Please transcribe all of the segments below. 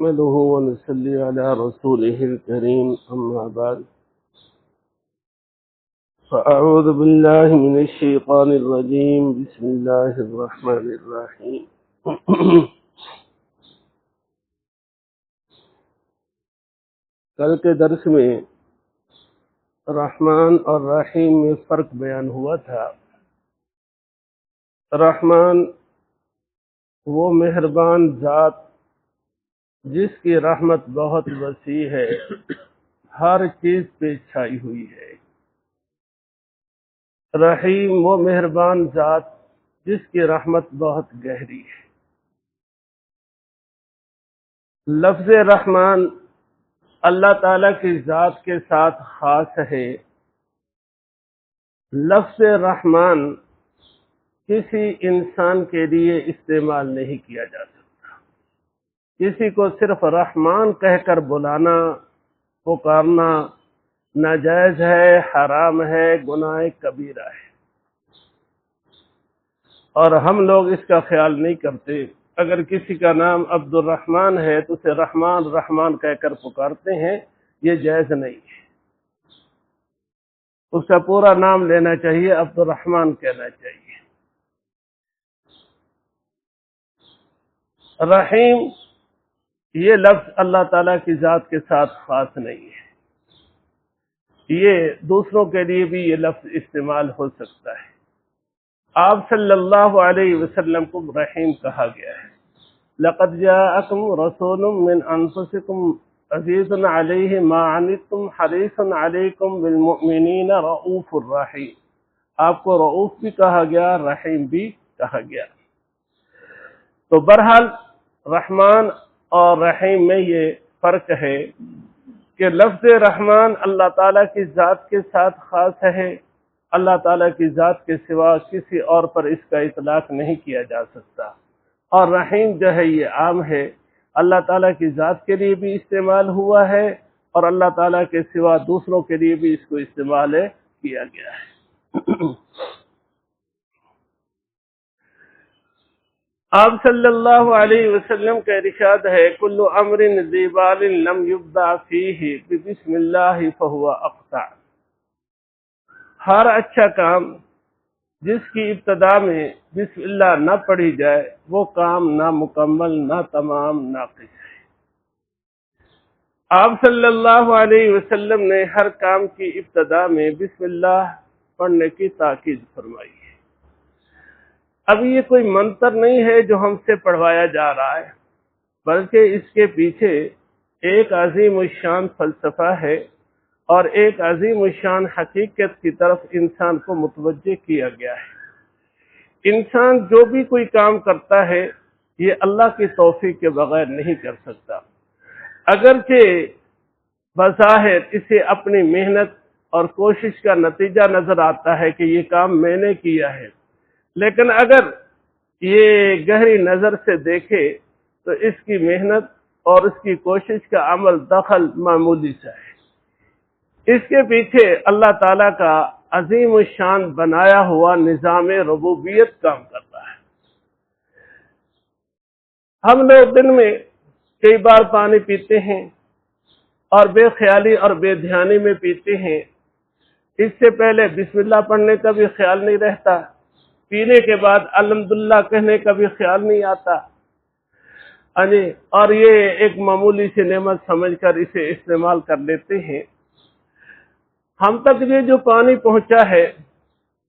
نحمده ونصلي على رسوله الكريم أما بعد فأعوذ بالله من الشيطان الرجيم بسم الله الرحمن الرحيم کل کے درس میں رحمان اور رحیم میں فرق بیان ہوا تھا۔ رحمان وہ مہربان ذات جس کی رحمت بہت وسیع ہے، ہر چیز پہ چھائی ہوئی ہے۔ رحیم وہ مہربان ذات جس کی رحمت بہت گہری ہے۔ لفظ رحمان اللہ تعالیٰ کی ذات کے ساتھ خاص ہے۔ لفظ رحمان کسی انسان کے لیے استعمال نہیں کیا جا سکتا۔ کسی کو صرف رحمان کہہ کر بلانا، پکارنا ناجائز ہے، حرام ہے، گناہ کبیرہ ہے، اور ہم لوگ اس کا خیال نہیں کرتے۔ اگر کسی کا نام عبد الرحمن ہے تو اسے رحمان رحمان کہہ کر پکارتے ہیں، یہ جائز نہیں ہے۔ اس کا پورا نام لینا چاہیے، عبد الرحمن کہنا چاہیے۔ رحیم یہ لفظ اللہ تعالیٰ کی ذات کے ساتھ خاص نہیں ہے، یہ دوسروں کے لیے بھی یہ لفظ استعمال ہو سکتا ہے۔ آپ صلی اللہ علیہ وسلم کو رحیم کہا گیا ہے۔ لقد جاءکم رسول من انفسکم عزیز علیہ ما عنتم حریص علیکم بالمؤمنین رؤوف الرحیم۔ آپ کو رؤوف بھی کہا گیا، رحیم بھی کہا گیا۔ تو بہرحال رحمان اور رحیم میں یہ فرق ہے کہ لفظ رحمان اللہ تعالیٰ کی ذات کے ساتھ خاص ہے۔ اللہ تعالیٰ کی ذات کے سوا کسی اور پر اس کا اطلاق نہیں کیا جا سکتا۔ اور رحیم جو ہے یہ عام ہے، اللہ تعالیٰ کی ذات کے لیے بھی استعمال ہوا ہے، اور اللہ تعالیٰ کے سوا دوسروں کے لیے بھی اس کو استعمال کیا گیا ہے۔ آپ صلی اللہ علیہ وسلم کا ارشاد ہے، کل امر ذی بال لم یبدأ فیہ بسم اللہ فہو اقطع۔ ہر اچھا کام جس کی ابتدا میں بسم اللہ نہ پڑھی جائے وہ کام نہ مکمل، نہ تمام، ناقص ہے۔ آپ صلی اللہ علیہ وسلم نے ہر کام کی ابتدا میں بسم اللہ پڑھنے کی تاکید فرمائی ہے۔ اب یہ کوئی منتر نہیں ہے جو ہم سے پڑھوایا جا رہا ہے، بلکہ اس کے پیچھے ایک عظیم الشان فلسفہ ہے اور ایک عظیم الشان حقیقت کی طرف انسان کو متوجہ کیا گیا ہے۔ انسان جو بھی کوئی کام کرتا ہے یہ اللہ کی توفیق کے بغیر نہیں کر سکتا۔ اگرچہ بظاہر اسے اپنی محنت اور کوشش کا نتیجہ نظر آتا ہے کہ یہ کام میں نے کیا ہے، لیکن اگر یہ گہری نظر سے دیکھے تو اس کی محنت اور اس کی کوشش کا عمل دخل معمولی سا ہے۔ اس کے پیچھے اللہ تعالیٰ کا عظیم الشان بنایا ہوا نظام ربوبیت کام کرتا ہے۔ ہم لوگ دن میں کئی بار پانی پیتے ہیں اور بے خیالی اور بے دھیانی میں پیتے ہیں، اس سے پہلے بسم اللہ پڑھنے کا بھی خیال نہیں رہتا، پینے کے بعد الحمدللہ کہنے کا بھی خیال نہیں آتا، اور یہ ایک معمولی سی نعمت سمجھ کر اسے استعمال کر لیتے ہیں۔ ہم تک یہ جو پانی پہنچا ہے،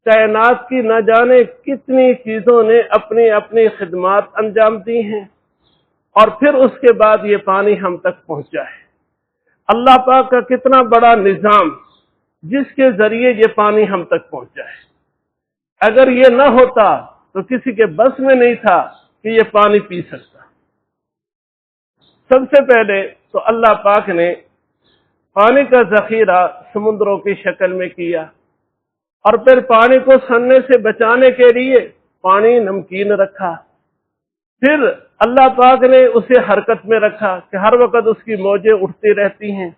کائنات کی نہ جانے کتنی چیزوں نے اپنی اپنی خدمات انجام دی ہیں، اور پھر اس کے بعد یہ پانی ہم تک پہنچا ہے۔ اللہ پاک کا کتنا بڑا نظام جس کے ذریعے یہ پانی ہم تک پہنچا ہے۔ اگر یہ نہ ہوتا تو کسی کے بس میں نہیں تھا کہ یہ پانی پی سکتا۔ سب سے پہلے تو اللہ پاک نے پانی کا ذخیرہ سمندروں کی شکل میں کیا، اور پھر پانی کو سڑنے سے بچانے کے لیے پانی نمکین رکھا۔ پھر اللہ پاک نے اسے حرکت میں رکھا کہ ہر وقت اس کی موجیں اٹھتی رہتی ہیں،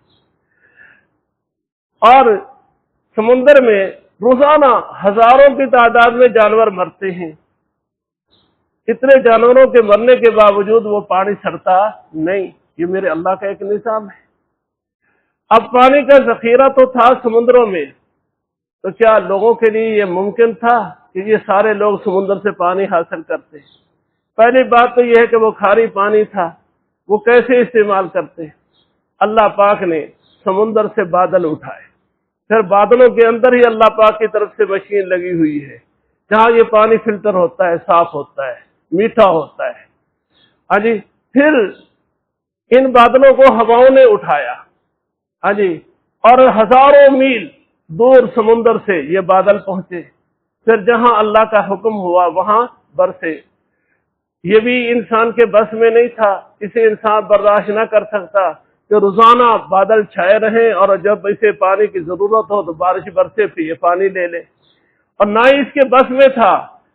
اور سمندر میں روزانہ ہزاروں کی تعداد میں جانور مرتے ہیں۔ اتنے جانوروں کے مرنے کے باوجود وہ پانی سڑتا نہیں، یہ میرے اللہ کا ایک نظام ہے۔ اب پانی کا ذخیرہ تو تھا سمندروں میں، تو کیا لوگوں کے لیے یہ ممکن تھا کہ یہ سارے لوگ سمندر سے پانی حاصل کرتے؟ پہلی بات تو یہ ہے کہ وہ کھاری پانی تھا، وہ کیسے استعمال کرتے؟ اللہ پاک نے سمندر سے بادل اٹھائے، پھر بادلوں کے اندر ہی اللہ پاک کی طرف سے مشین لگی ہوئی ہے جہاں یہ پانی فلٹر ہوتا ہے، صاف ہوتا ہے، میٹھا ہوتا ہے۔ ہاں جی، پھر ان بادلوں کو ہواؤں نے اٹھایا، ہاں جی، اور ہزاروں میل دور سمندر سے یہ بادل پہنچے، پھر جہاں اللہ کا حکم ہوا وہاں برسے۔ یہ بھی انسان کے بس میں نہیں تھا، اسے انسان برداشت نہ کر سکتا کہ روزانہ بادل چھائے رہیں اور جب اسے پانی کی ضرورت ہو تو بارش برسے پھر یہ پانی لے لے، اور نہ ہی اس کے بس میں تھا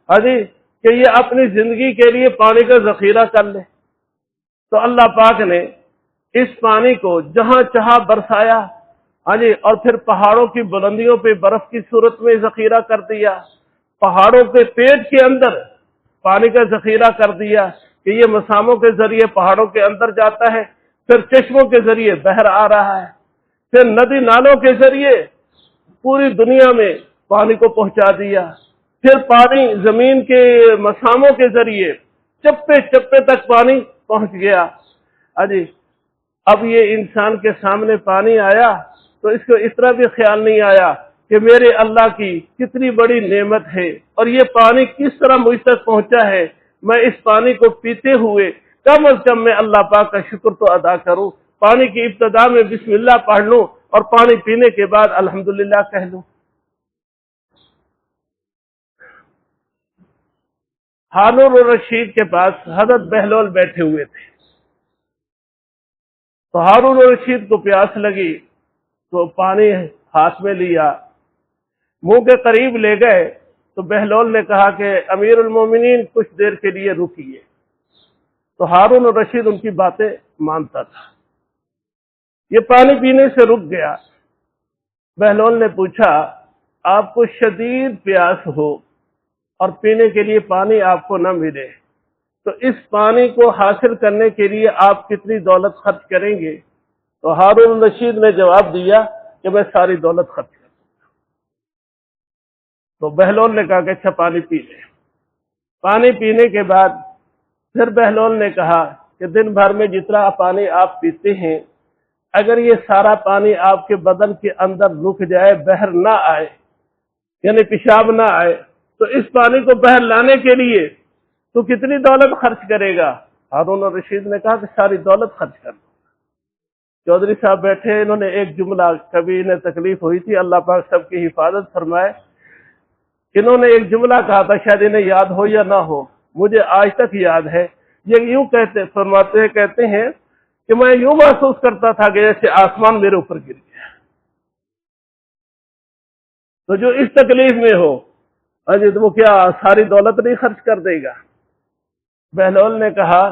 ہاں جی کہ یہ اپنی زندگی کے لیے پانی کا ذخیرہ کر لے۔ تو اللہ پاک نے اس پانی کو جہاں چاہا برسایا، ہاں جی، اور پھر پہاڑوں کی بلندیوں پہ برف کی صورت میں ذخیرہ کر دیا، پہاڑوں کے پیٹ کے اندر پانی کا ذخیرہ کر دیا کہ یہ مساموں کے ذریعے پہاڑوں کے اندر جاتا ہے، پھر چشموں کے ذریعے بہر آ رہا ہے، پھر ندی نالوں کے ذریعے پوری دنیا میں پانی کو پہنچا دیا، پھر پانی زمین کے مساموں کے ذریعے چپے چپے تک پانی پہنچ گیا۔ جی اب یہ انسان کے سامنے پانی آیا تو اس کو اس طرح بھی خیال نہیں آیا کہ میرے اللہ کی کتنی بڑی نعمت ہے اور یہ پانی کس طرح مجھ تک پہنچا ہے، میں اس پانی کو پیتے ہوئے کم از کم میں اللہ پاک کا شکر تو ادا کروں، پانی کی ابتدا میں بسم اللہ پڑھ لوں اور پانی پینے کے بعد الحمدللہ کہہ لوں۔ ہارون الرشید کے پاس حضرت بہلول بیٹھے ہوئے تھے، تو ہارون الرشید کو پیاس لگی تو پانی ہاتھ میں لیا، منہ کے قریب لے گئے تو بہلول نے کہا کہ امیر المومنین کچھ دیر کے لیے رکیے، تو ہارون الرشید ان کی باتیں مانتا تھا، یہ پانی پینے سے رک گیا۔ بہلول نے پوچھا آپ کو شدید پیاس ہو اور پینے کے لیے پانی آپ کو نہ ملے تو اس پانی کو حاصل کرنے کے لیے آپ کتنی دولت خرچ کریں گے؟ تو ہارون الرشید نے جواب دیا کہ میں ساری دولت خرچ کروں گا۔ تو بہلول نے کہا کہ اچھا پانی پی لے۔ پانی پینے کے بعد پھر بہلول نے کہا کہ دن بھر میں جتنا پانی آپ پیتے ہیں اگر یہ سارا پانی آپ کے بدن کے اندر رک جائے، بہر نہ آئے یعنی پیشاب نہ آئے، تو اس پانی کو بہر لانے کے لیے تو کتنی دولت خرچ کرے گا؟ ہارون الرشید نے کہا کہ ساری دولت خرچ کر دو۔ چودھری صاحب بیٹھے، انہوں نے ایک جملہ، کبھی انہیں تکلیف ہوئی تھی، اللہ پاک سب کی حفاظت فرمائے، انہوں نے ایک جملہ کہا تھا، شاید انہیں یاد ہو یا نہ ہو، مجھے آج تک یاد ہے، یہ یوں کہتے ہیں کہ میں یوں محسوس کرتا تھا کہ جیسے آسمان میرے اوپر گر گیا۔ تو جو اس تکلیف میں ہو تو وہ کیا ساری دولت نہیں خرچ کر دے گا؟ بہلول نے کہا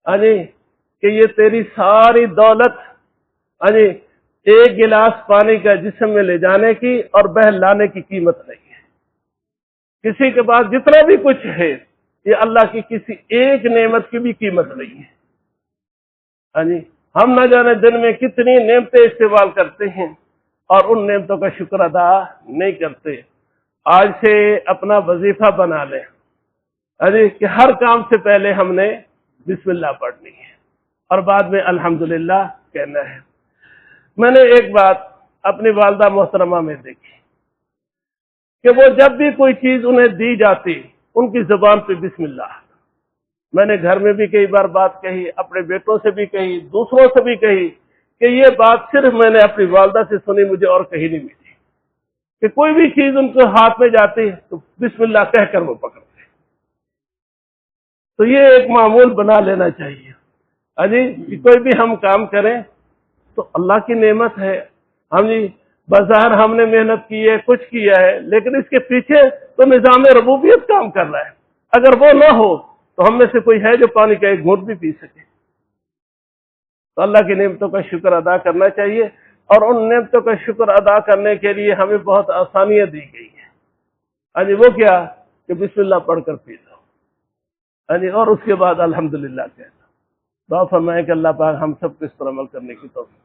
کہ یہ تیری ساری دولت ایک گلاس پانی کا جسم میں لے جانے کی اور بہر لانے کی قیمت نہیں ہے۔ کسی کے پاس جتنا بھی کچھ ہے یہ اللہ کی کسی ایک نعمت کی بھی قیمت نہیں ہے۔ ہم نہ جانے دن میں کتنی نعمتیں استعمال کرتے ہیں اور ان نعمتوں کا شکر ادا نہیں کرتے۔ آج سے اپنا وظیفہ بنا لیں کہ ہر کام سے پہلے ہم نے بسم اللہ پڑھنی ہے اور بعد میں الحمدللہ کہنا ہے۔ میں نے ایک بات اپنی والدہ محترمہ میں دیکھی کہ وہ جب بھی کوئی چیز انہیں دی جاتی ان کی زبان پہ بسم اللہ۔ میں نے گھر میں بھی کئی بار بات کہی، اپنے بیٹوں سے بھی کہی، دوسروں سے بھی کہی کہ یہ بات صرف میں نے اپنی والدہ سے سنی، مجھے اور کہیں نہیں ملی کہ کوئی بھی چیز ان کے ہاتھ میں جاتی تو بسم اللہ کہہ کر وہ پکڑتے۔ تو یہ ایک معمول بنا لینا چاہیے کہ کوئی بھی ہم کام کریں تو اللہ کی نعمت ہے، بظاہر ہم نے محنت کی ہے، کچھ کیا ہے، لیکن اس کے پیچھے تو نظام ربوبیت کام کر رہا ہے۔ اگر وہ نہ ہو تو ہم میں سے کوئی ہے جو پانی کا ایک گھونٹ بھی پی سکے؟ تو اللہ کی نعمتوں کا شکر ادا کرنا چاہیے، اور ان نعمتوں کا شکر ادا کرنے کے لیے ہمیں بہت آسانیاں دی گئی ہیں۔ وہ کیا کہ بسم اللہ پڑھ کر پی لو، اور اس کے بعد الحمدللہ کہنا۔ دعا فرمائیں کہ اللہ پاک ہم سب کو اس پر عمل کرنے کی توفیق